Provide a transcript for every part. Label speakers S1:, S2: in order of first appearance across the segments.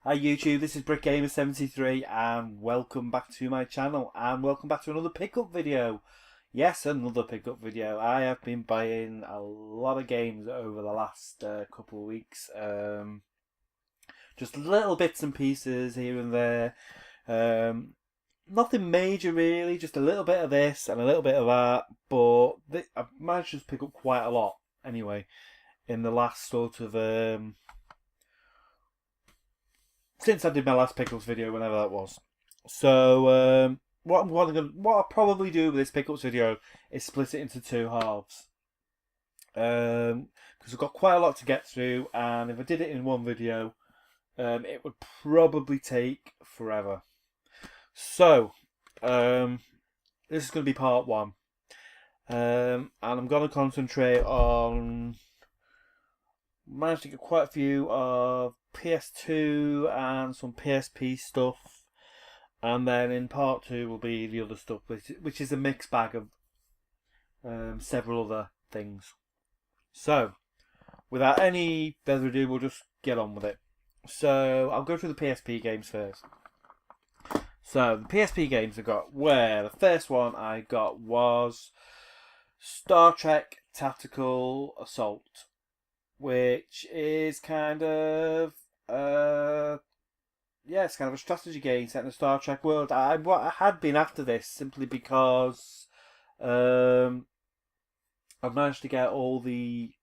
S1: Hi YouTube, this is Gamez 73 and welcome back to my channel and welcome back to another pickup video. Yes, another pickup video. I have been buying a lot of games over the last couple of weeks. Just little bits and pieces here and there. Nothing major really, just a little bit of this and a little bit of that. But I've managed to pick up quite a lot anyway in the last sort of since I did my last pickups video, whenever that was. So what I'll probably do with this pickups video is split it into two halves. Because I've got quite a lot to get through, and if I did it in one video, it would probably take forever. So this is going to be part one, and I'm going to concentrate on managed to get quite a few of PS2 and some PSP stuff, and then in part two will be the other stuff, which is a mixed bag of several other things. So, without any further ado, we'll just get on with it. So, I'll go through the PSP games first. So, the PSP games I got the first one I got was Star Trek Tactical Assault, which is kind of it's kind of a strategy game set in the Star Trek world. I had been after this simply because I've managed to get all the.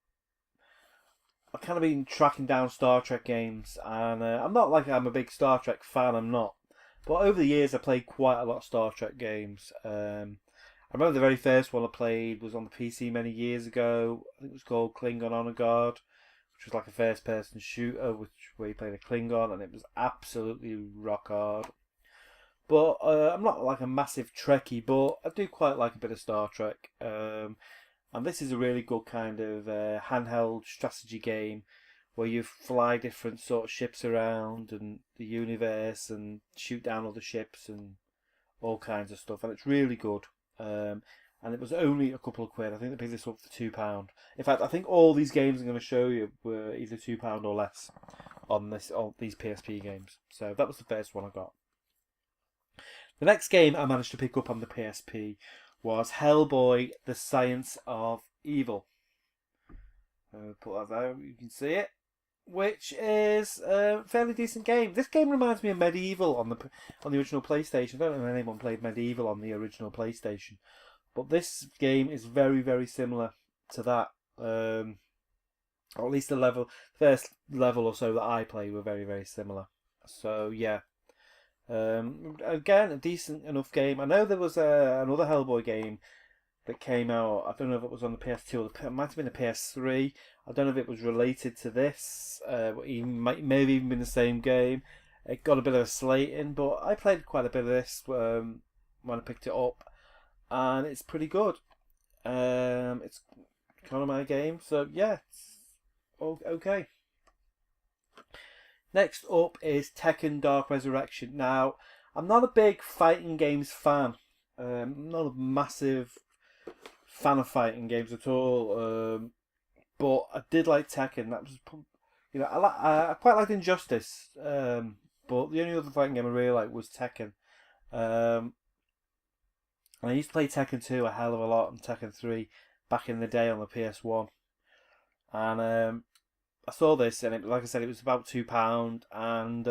S1: I've kind of been tracking down Star Trek games, and I'm not like I'm a big Star Trek fan. I'm not, but over the years I played quite a lot of Star Trek games. I remember the very first one I played was on the PC many years ago. I think it was called Klingon Honor Guard, which was like a first-person shooter, where you played a Klingon, and it was absolutely rock hard. But I'm not like a massive Trekkie, but I do quite like a bit of Star Trek. And this is a really good kind of handheld strategy game where you fly different sort of ships around and the universe and shoot down other ships and all kinds of stuff, and it's really good. And it was only a couple of quid. I think they picked this up for £2. In fact, I think all these games I'm going to show you were either £2 or less on these PSP games. So that was the first one I got. The next game I managed to pick up on the PSP was Hellboy: The Science of Evil. Put that there, you can see it. Which is a fairly decent game. This game reminds me of Medieval on the original PlayStation. I don't know if anyone played Medieval on the original PlayStation, but this game is very, very similar to that. Or at least the first level or so that I played were very, very similar. So yeah, again, a decent enough game. I know there was another Hellboy game that came out. I don't know if it was on the PS2 or it might have been a PS3. I don't know if it was related to this. It may have even been the same game. It got a bit of a slating, but I played quite a bit of this when I picked it up, and it's pretty good. It's kind of my game, so yeah, it's okay. Next up is Tekken Dark Resurrection. Now, I'm not a big fighting games fan. I'm not a massive fan of fighting games at all. But I did like Tekken. That was, I quite liked Injustice. But the only other fighting game I really liked was Tekken. And I used to play Tekken 2 a hell of a lot and Tekken 3 back in the day on the PS1. And I saw this, and like I said, it was about £2, and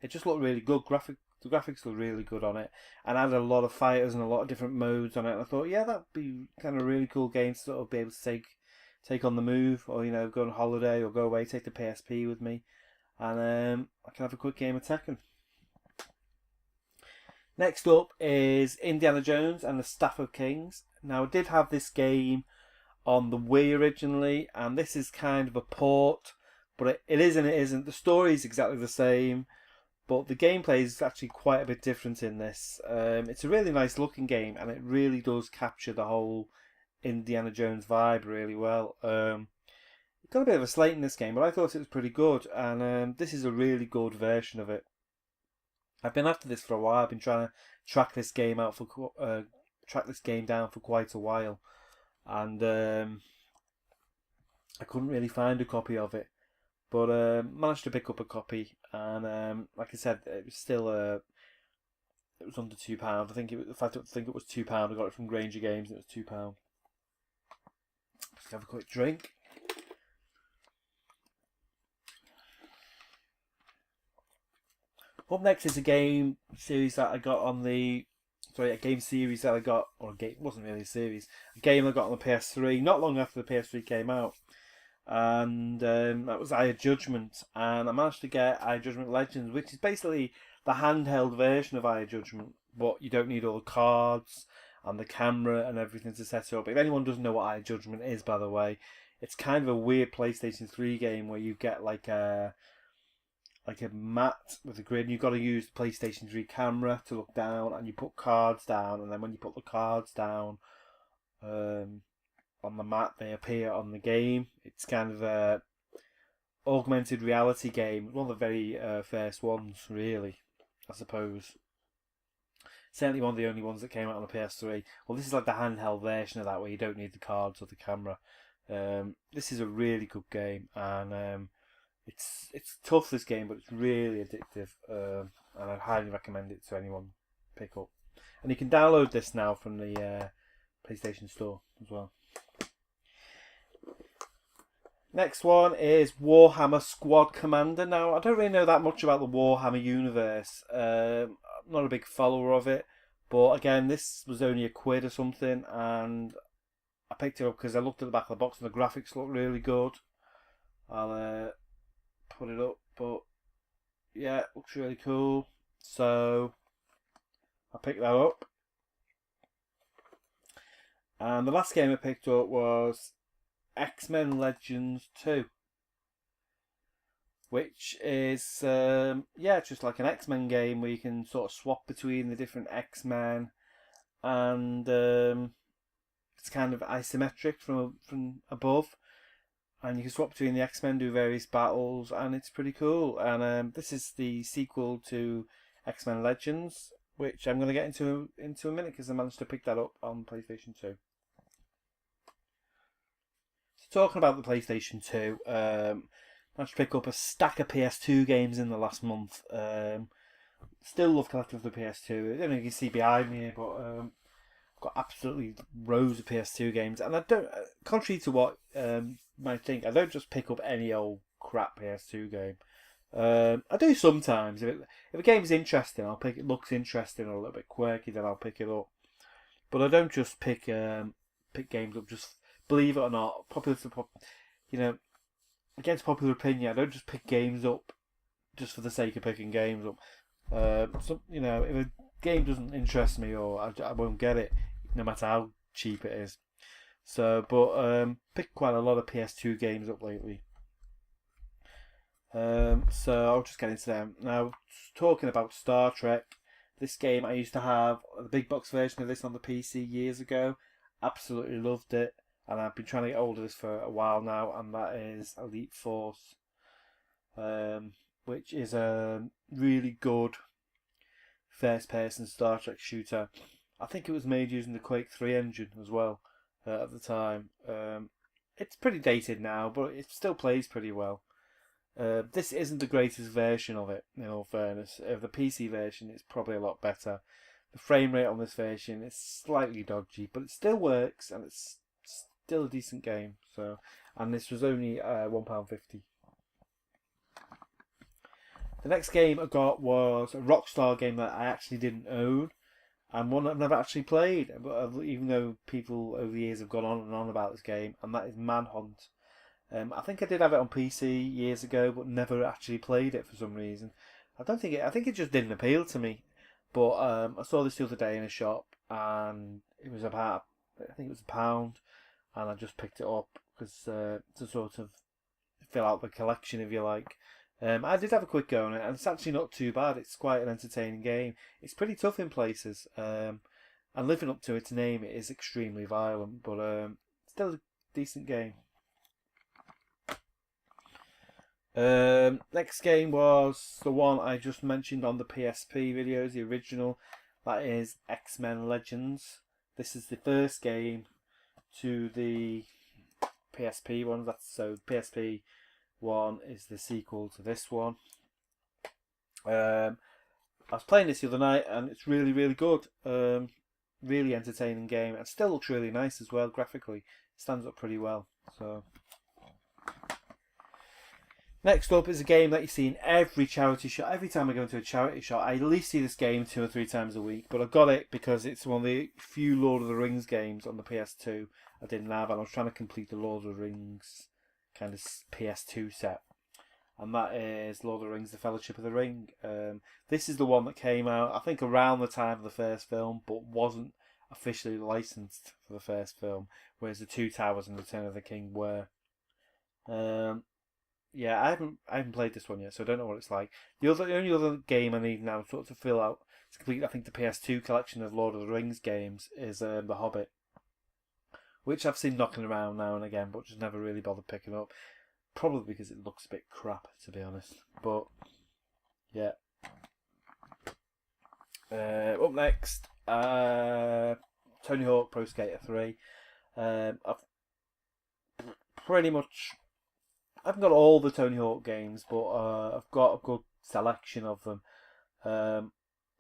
S1: it just looked really good. The graphics looked really good on it, and I had a lot of fighters and a lot of different modes on it. And I thought, yeah, that'd be kind of a really cool game to sort of be able to take on the move, or go on holiday or go away, take the PSP with me, and I can have a quick game of Tekken. Next up is Indiana Jones and the Staff of Kings. Now, I did have this game on the Wii originally, and this is kind of a port, but it is and it isn't. The story is exactly the same, but the gameplay is actually quite a bit different in this. It's a really nice looking game, and it really does capture the whole Indiana Jones vibe really well. It got a bit of a slate in this game, but I thought it was pretty good, and this is a really good version of it. I've been after this for a while. I've been trying to track this game down for quite a while, and I couldn't really find a copy of it. But managed to pick up a copy, and like I said, it was still it was under £2. I think it. In fact, I think it was £2. I got it from Granger Games. And it was £2. Let's have a quick drink. Up next is a game series that I got on the. Sorry, a game series that I got, or a game, it wasn't really a series. A game I got on the PS3 not long after the PS3 came out, and that was Eye of Judgment. And I managed to get Eye of Judgment Legends, which is basically the handheld version of Eye of Judgment, but you don't need all the cards and the camera and everything to set it up. If anyone doesn't know what Eye of Judgment is, by the way, it's kind of a weird PlayStation 3 game where you get like a mat with a grid, and you've got to use the PlayStation 3 camera to look down, and you put cards down, and then when you put the cards down on the mat, they appear on the game. It's kind of a augmented reality game, one of the very first ones, really, I suppose. Certainly one of the only ones that came out on the PS3. Well, this is like the handheld version of that, where you don't need the cards or the camera. This is a really good game, and it's tough, this game, but it's really addictive, and I highly recommend it to anyone pick up. And you can download this now from the PlayStation Store as well. Next one is Warhammer Squad Commander. Now, I don't really know that much about the Warhammer universe. I'm not a big follower of it, but again, this was only £1 or something, and I picked it up because I looked at the back of the box and the graphics look really good. I'll put it up, but yeah, it looks really cool, so I picked that up. And the last game I picked up was X-Men Legends 2, which is just like an X-Men game where you can sort of swap between the different X-Men, and it's kind of isometric from above. And you can swap between the X-Men, do various battles, and it's pretty cool. And this is the sequel to X-Men Legends, which I'm going to get into a minute because I managed to pick that up on PlayStation 2. So talking about the PlayStation 2, managed to pick up a stack of PS2 games in the last month. Still love collecting the PS2. I don't know if you can see behind me, but got absolutely rows of PS2 games, and I don't. Contrary to what you might think, I don't just pick up any old crap PS2 game. I do sometimes. If a game is interesting, I'll pick it. Looks interesting or a little bit quirky, then I'll pick it up. But I don't just pick games up. Just believe it or not, against popular opinion, I don't just pick games up just for the sake of picking games up. If a game doesn't interest me, or I won't get it, no matter how cheap it is. So, but picked quite a lot of PS2 games up lately. So I'll just get into them now. Talking about Star Trek, this game I used to have the big box version of this on the PC years ago. Absolutely loved it, and I've been trying to get hold of this for a while now, and that is Elite Force, which is a really good first-person Star Trek shooter. I think it was made using the Quake 3 engine as well at the time. It's pretty dated now, but it still plays pretty well. This isn't the greatest version of it, in all fairness. The PC version is probably a lot better. The frame rate on this version is slightly dodgy, but it still works, and it's still a decent game. And this was only £1.50. The next game I got was a Rockstar game that I actually didn't own, and one I've never actually played, even though people over the years have gone on and on about this game, and that is Manhunt. I think I did have it on PC years ago, but never actually played it for some reason. I think it just didn't appeal to me. But I saw this the other day in a shop, and it was I think it was £1, and I just picked it up because to sort of fill out the collection, if you like. I did have a quick go on it, and it's actually not too bad. It's quite an entertaining game. It's pretty tough in places, and living up to its name, it is extremely violent, but still a decent game. Next game was the one I just mentioned on the PSP videos, the original. That is X-Men Legends. This is the first game to the PSP one. So PSP one is the sequel to this one. I was playing this the other night, and it's really, really good. Really entertaining game, and still looks really nice as well graphically. It stands up pretty well. So next up is a game that you see in every charity shop. Every time I go into a charity shop, I at least see this game 2 or 3 times a week. But I got it because it's one of the few Lord of the Rings games on the PS2 I didn't have, and I was trying to complete the Lord of the Rings kind of PS2 set. And that is Lord of the Rings: The Fellowship of the Ring. This is the one that came out, I think, around the time of the first film, but wasn't officially licensed for the first film, whereas the Two Towers and Return of the King were. Yeah, I haven't played this one yet, so I don't know what it's like. The only other game I need now sort of to fill out to complete, I think, the PS2 collection of Lord of the Rings games is The Hobbit, which I've seen knocking around now and again, but just never really bothered picking up. Probably because it looks a bit crap, to be honest. But yeah. Up next, Tony Hawk Pro Skater 3. I've pretty much, I haven't got all the Tony Hawk games, but I've got a good selection of them. But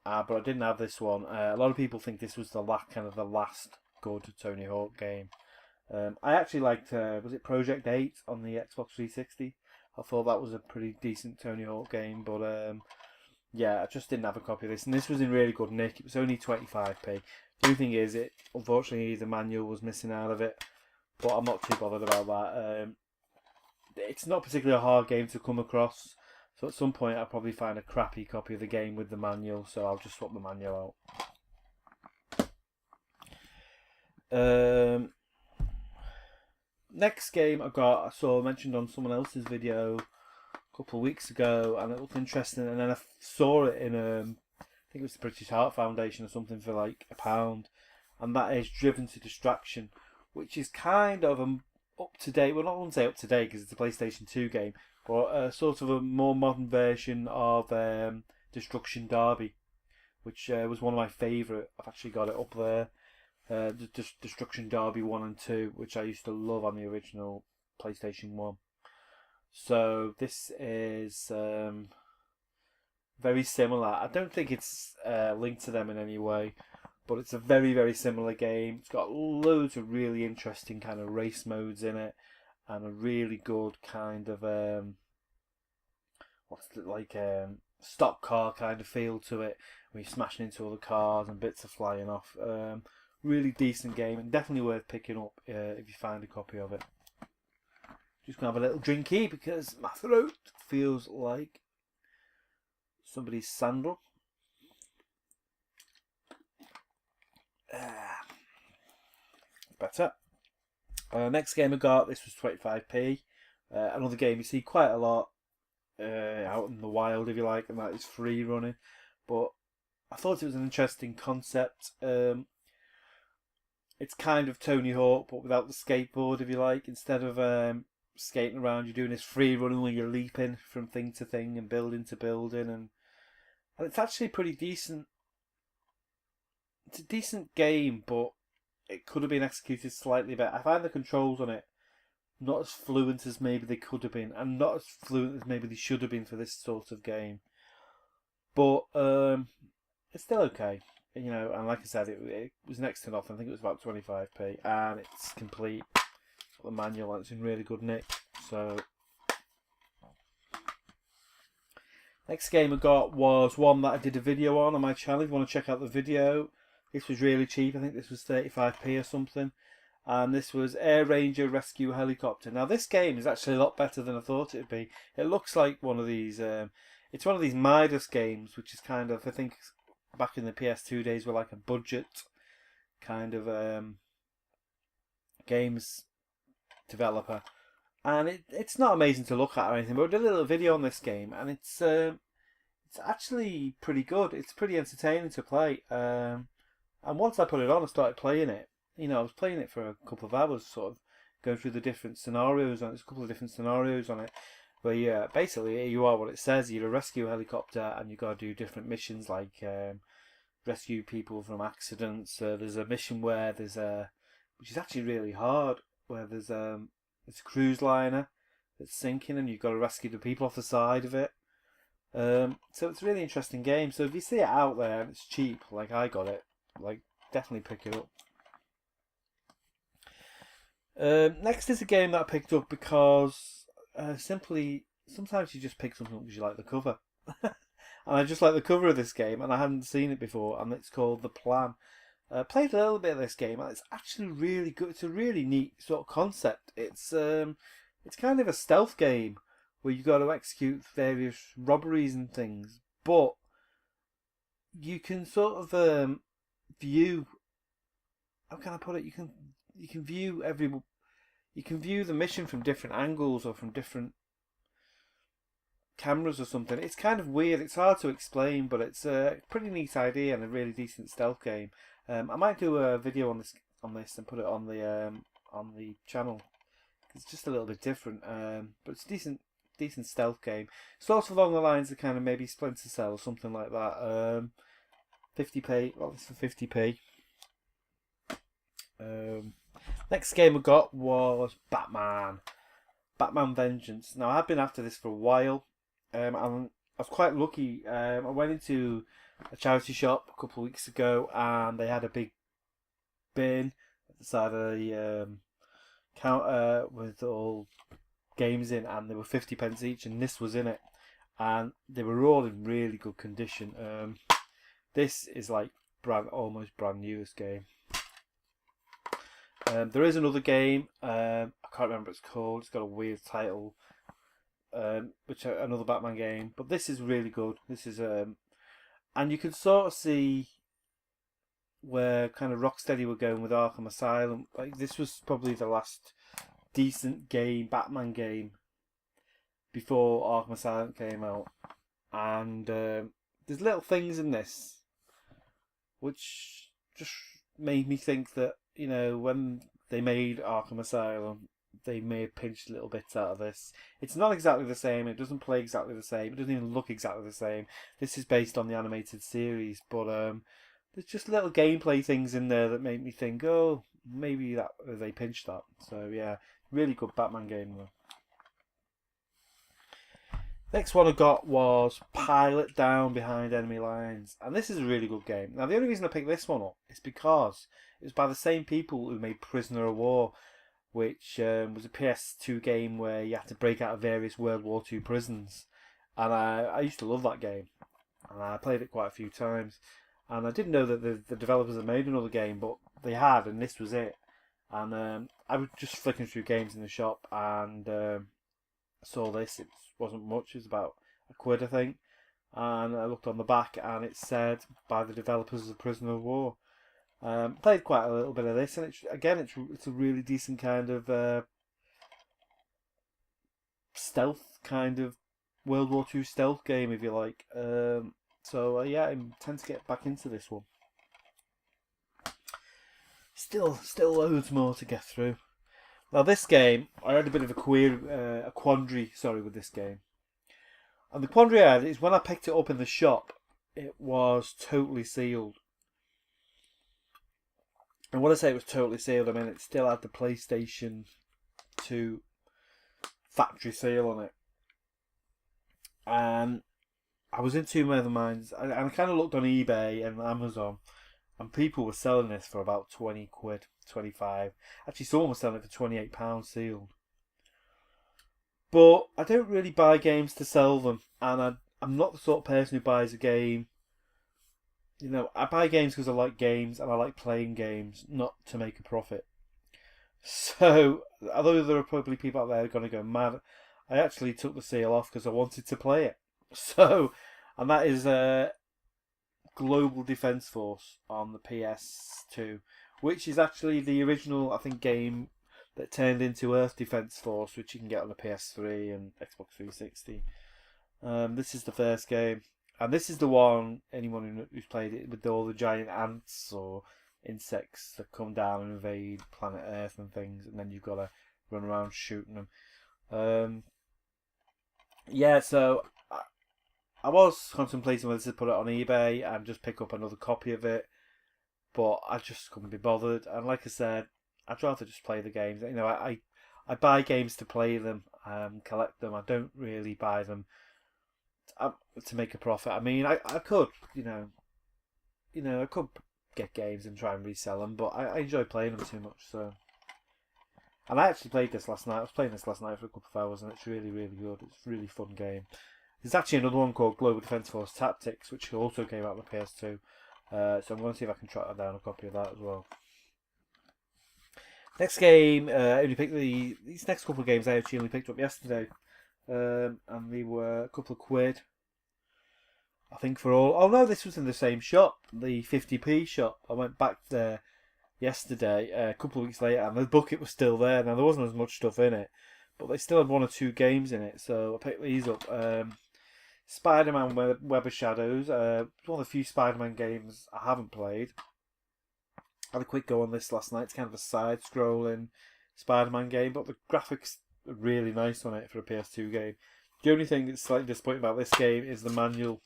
S1: I didn't have this one. A lot of people think this was the last good Tony Hawk game. I actually liked, was it Project 8 on the Xbox 360? I thought that was a pretty decent Tony Hawk game, but yeah, I just didn't have a copy of this, and this was in really good nick. It was only 25p. The only thing is, unfortunately the manual was missing out of it, but I'm not too bothered about that. It's not particularly a hard game to come across, so at some point I'll probably find a crappy copy of the game with the manual, so I'll just swap the manual out. Next game I saw mentioned on someone else's video a couple of weeks ago, and it looked interesting, and then I saw it in I think it was the British Heart Foundation or something for like £1, and that is Driven to Distraction, which is kind of up to date. Well, I wouldn't say up to date because it's a PlayStation 2 game, but sort of a more modern version of Destruction Derby, which was one of my favourite. I've actually got it up there. The Destruction Derby 1 and 2, which I used to love on the original PlayStation 1. So this is very similar. I don't think it's linked to them in any way, but it's a very, very similar game. It's got loads of really interesting kind of race modes in it, and a really good kind of stock car kind of feel to it, where you're smashing into other cars and bits are flying off. Really decent game, and definitely worth picking up if you find a copy of it. Just gonna have a little drinky because my throat feels like somebody's sandal. Better. Next game I got, this was 25p. Another game you see quite a lot out in the wild, if you like, and that is free running. But I thought it was an interesting concept. It's kind of Tony Hawk, but without the skateboard, if you like. Instead of skating around, you're doing this free running where you're leaping from thing to thing and building to building, and it's actually pretty decent. It's a decent game, but it could have been executed slightly better. I find the controls on it not as fluent as maybe they could have been, and not as fluent as maybe they should have been for this sort of game. But it's still okay. You know, and like I said, it was next to nothing. I think it was about 25p, and it's complete. It's got the manual, and it's in really good nick. So, next game I got was one that I did a video on my channel. If you want to check out the video, this was really cheap. I think this was 35p or something, and this was Air Ranger Rescue Helicopter. Now, this game is actually a lot better than I thought it'd be. It looks like one of these. It's one of these Midas games, which is kind of, I think, back in the PS2 days, were like a budget kind of games developer, and it's not amazing to look at or anything, but I did a little video on this game, and it's actually pretty good. It's pretty entertaining to play, and once I put it on and started playing it, you know, I was playing it for a couple of hours, sort of going through the different scenarios, and there's a couple of different scenarios on it, where basically you are what it says. You're a rescue helicopter, and you've got to do different missions like rescue people from accidents. There's a mission where which is actually really hard, where there's a cruise liner that's sinking, and you've got to rescue the people off the side of it. So it's a really interesting game. So if you see it out there and it's cheap, like I got it, like definitely pick it up. Next is a game that I picked up because simply sometimes you just pick something up because you like the cover. And I just like the cover of this game, and I hadn't seen it before, and it's called The Plan. Played a little bit of this game, and it's actually really good. It's a really neat sort of concept. It's kind of a stealth game where you got to execute various robberies and things, but you can sort of view. How can I put it? You can view the mission from different angles or from different cameras or something. It's kind of weird. It's hard to explain, but it's a pretty neat idea and a really decent stealth game. I might do a video on this and put it on the channel. It's just a little bit different, but it's a decent stealth game. Sort of along the lines of kind of maybe Splinter Cell or something like that. 50p. Well, it's for 50p. Next game I got was Batman Vengeance. Now I've been after this for a while. I was quite lucky. I went into a charity shop a couple of weeks ago, and they had a big bin at the side of the counter with all games in, and they were 50p each, and this was in it, and they were all in really good condition. This is like almost brand new, this game. There is another game. I can't remember what it's called. It's got a weird title. Which another Batman game, but this is really good. This is and you can sort of see where kind of Rocksteady were going with Arkham Asylum. Like this was probably the last decent Batman game before Arkham Asylum came out, and there's little things in this which just made me think that, you know, when they made Arkham Asylum, they may have pinched little bits out of this. It's not exactly the same. It doesn't play exactly the same. It doesn't even look exactly the same. This is based on the animated series, but there's just little gameplay things in there that make me think, oh, maybe that they pinched that. So yeah, really good Batman game though. Next one I got was Pilot Down Behind Enemy Lines, and this is a really good game. Now the only reason I picked this one up is because it was by the same people who made Prisoner of War, which was a PS2 game where you had to break out of various World War II prisons. And I used to love that game, and I played it quite a few times. And I didn't know that the developers had made another game, but they had, and this was it. And I was just flicking through games in the shop, and saw this. It wasn't much. It was about £1, I think. And I looked on the back, and it said by the developers of Prisoner of War. Played quite a little bit of this, and it's a really decent kind of stealth kind of World War II stealth game, if you like. So yeah, I intend to get back into this one. Still loads more to get through. Now this game, I had a bit of a quandary, with this game. And the quandary I had is when I picked it up in the shop, it was totally sealed. And when I say it was totally sealed, I mean it still had the PlayStation 2 factory seal on it. And I was in two minds. And I kind of looked on eBay and Amazon, and people were selling this for about £20, 25. Actually, someone was selling it for £28 sealed. But I don't really buy games to sell them, and I'm not the sort of person who buys a game. You know, I buy games because I like games and I like playing games, not to make a profit. So, although there are probably people out there who are going to go mad, I actually took the seal off because I wanted to play it. So, and that is Global Defense Force on the PS2, which is actually the original, I think, game that turned into Earth Defense Force, which you can get on the PS3 and Xbox 360. This is the first game. And this is the one, anyone who's played it, with all the giant ants or insects that come down and invade planet Earth and things, and then you've got to run around shooting them. Yeah, so I was contemplating whether to put it on eBay and just pick up another copy of it, but I just couldn't be bothered. And like I said, I'd rather just play the games. You know, I buy games to play them, collect them. I don't really buy them to make a profit. I mean, I could, I could get games and try and resell them, but I enjoy playing them too much. So, and I actually played this last night. I was playing this last night for a couple of hours, and it's really, really good. It's a really fun game. There's actually another one called Global Defence Force Tactics, which also came out on the PS2. So I'm going to see if I can track down a copy of that as well. Next game, only picked these next couple of games I actually only picked up yesterday, and they were a couple of quid. I think for all. Oh no, this was in the same shop, the 50p shop. I went back there yesterday, a couple of weeks later, and the bucket was still there. Now there wasn't as much stuff in it, but they still had 1 or 2 games in it, so I picked these up. Spider-Man Web of Shadows. One of the few Spider-Man games I haven't played. I had a quick go on this last night. It's kind of a side-scrolling Spider-Man game, but the graphics are really nice on it for a PS2 game. The only thing that's slightly disappointing about this game is the manual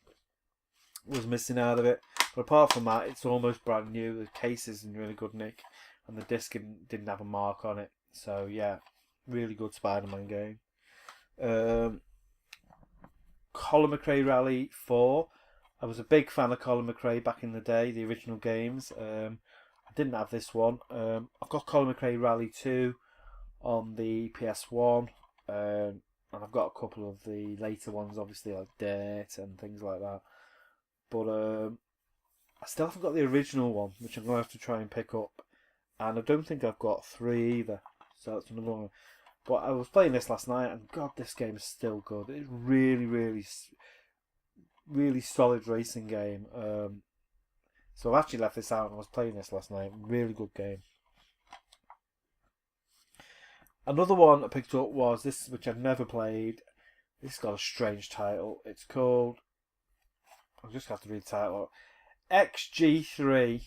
S1: was missing out of it. But apart from that, it's almost brand new. The case is in really good nick, and the disc didn't have a mark on it. So yeah, really good Spider-Man game. Colin McRae Rally 4. I was a big fan of Colin McRae back in the day, the original games. I didn't have this one. I've got Colin McRae Rally 2 on the PS1. And I've got a couple of the later ones, obviously, like Dirt and things like that. But I still haven't got the original one, which I'm going to have to try and pick up. And I don't think I've got 3 either. So that's another one. But I was playing this last night, and God, this game is still good. It's really, really, really solid racing game. So I've actually left this out, and I was playing this last night. Really good game. Another one I picked up was this, which I've never played. This has got a strange title. It's called... I'll just have to read the title. XG3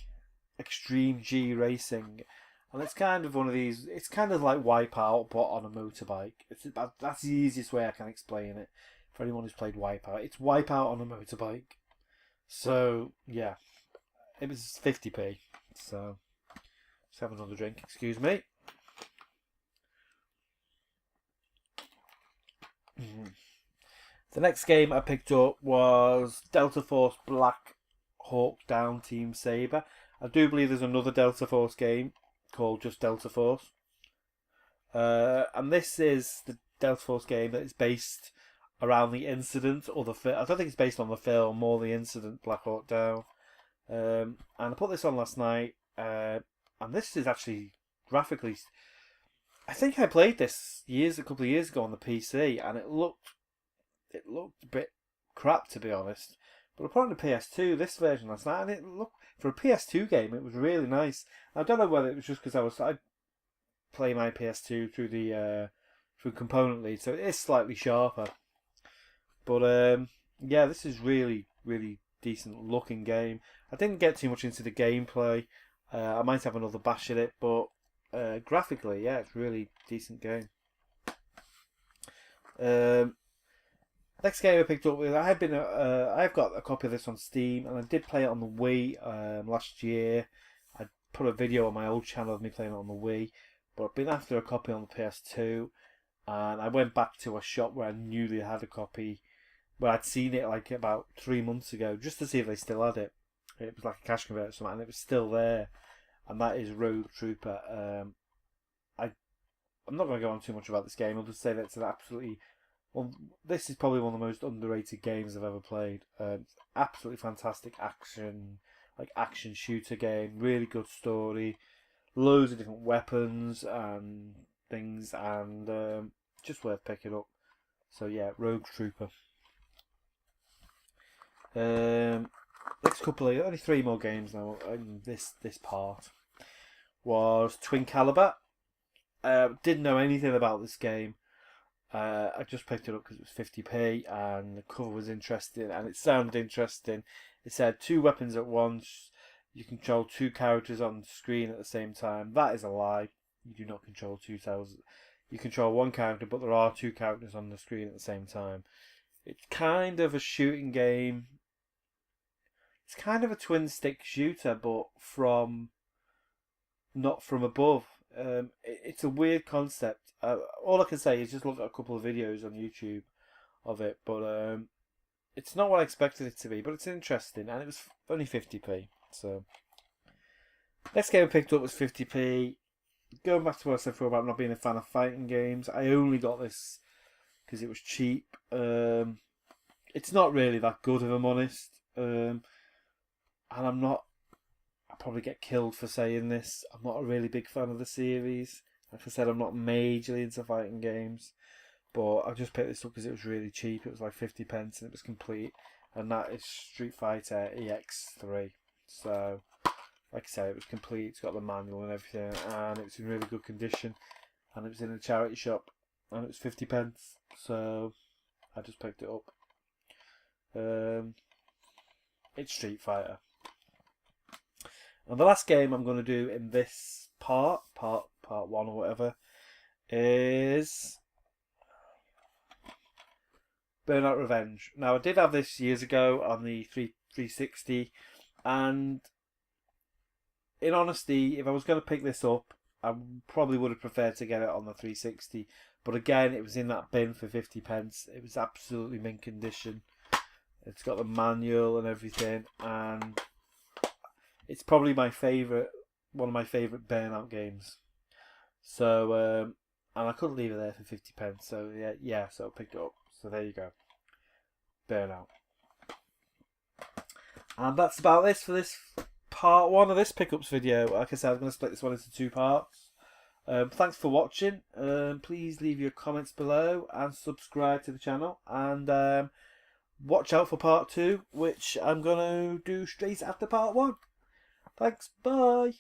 S1: Extreme G Racing. And it's kind of one of these... It's kind of like Wipeout, but on a motorbike. That's the easiest way I can explain it. For anyone who's played Wipeout. It's Wipeout on a motorbike. So, yeah. It was 50p. So, let's have another drink. Excuse me. The next game I picked up was Delta Force Black Hawk Down Team Saber. I do believe there's another Delta Force game called just Delta Force. And this is the Delta Force game that is based around the incident or the film. I don't think it's based on the film, more the incident, Black Hawk Down. And I put this on last night, and this is actually graphically... I think I played this a couple of years ago on the PC, and it looked a bit crap, to be honest. But I put on the PS2 this version last night, and it looked, for a PS2 game, it was really nice. I don't know whether it was just because I play my PS2 through the through Component Lead, so it is slightly sharper. But yeah, this is really, really decent looking game. I didn't get too much into the gameplay. I might have another bash at it, but graphically, yeah, it's a really decent game. Next game I picked up with, I've got a copy of this on Steam, and I did play it on the Wii last year. I put a video on my old channel of me playing it on the Wii, but I've been after a copy on the PS2, and I went back to a shop where I knew they had a copy, where I'd seen it like about 3 months ago, just to see if they still had it. It was like a cash converter or something, and it was still there, and that is Rogue Trooper. I'm not going to go on too much about this game. I'll just say that it's an absolutely... Well, this is probably one of the most underrated games I've ever played. It's absolutely fantastic action shooter game. Really good story. Loads of different weapons and things, and just worth picking up. So yeah, Rogue Trooper. Next couple of only 3 more games now in this part was Twin Caliber. Didn't know anything about this game. I just picked it up because it was 50p and the cover was interesting and it sounded interesting. It said 2 weapons at once. You control 2 characters on the screen at the same time. That is a lie. You do not control 2 towers. You control 1 character, but there are 2 characters on the screen at the same time. It's kind of a shooting game. It's kind of a twin stick shooter, but not from above. It's a weird concept. All I can say is just look at a couple of videos on YouTube of it, but it's not what I expected it to be. But it's interesting, and it was only 50p. So next game I picked up was 50p. Going back to what I said before about not being a fan of fighting games, I only got this because it was cheap. It's not really that good, if I'm honest. And I'm not. I'll probably get killed for saying this. I'm not a really big fan of the series. Like I said, I'm not majorly into fighting games. But I just picked this up because it was really cheap. It was like 50 pence and it was complete. And that is Street Fighter EX3. So, like I said, it was complete. It's got the manual and everything. And it was in really good condition. And it was in a charity shop. And it was 50 pence. So, I just picked it up. It's Street Fighter. And the last game I'm going to do in this part one or whatever, is Burnout Revenge. Now, I did have this years ago on the 360, and in honesty, if I was going to pick this up, I probably would have preferred to get it on the 360. But again, it was in that bin for 50 pence. It was absolutely mint condition. It's got the manual and everything, and it's probably one of my favourite Burnout games. So, and I couldn't leave it there for 50 pence. So yeah, so I picked it up. So there you go, Burnout. And that's about this for this part one of this pickups video. Like I said, I'm going to split this one into two parts. Thanks for watching. Please leave your comments below and subscribe to the channel. And watch out for part two, which I'm going to do straight after part one. Thanks, bye.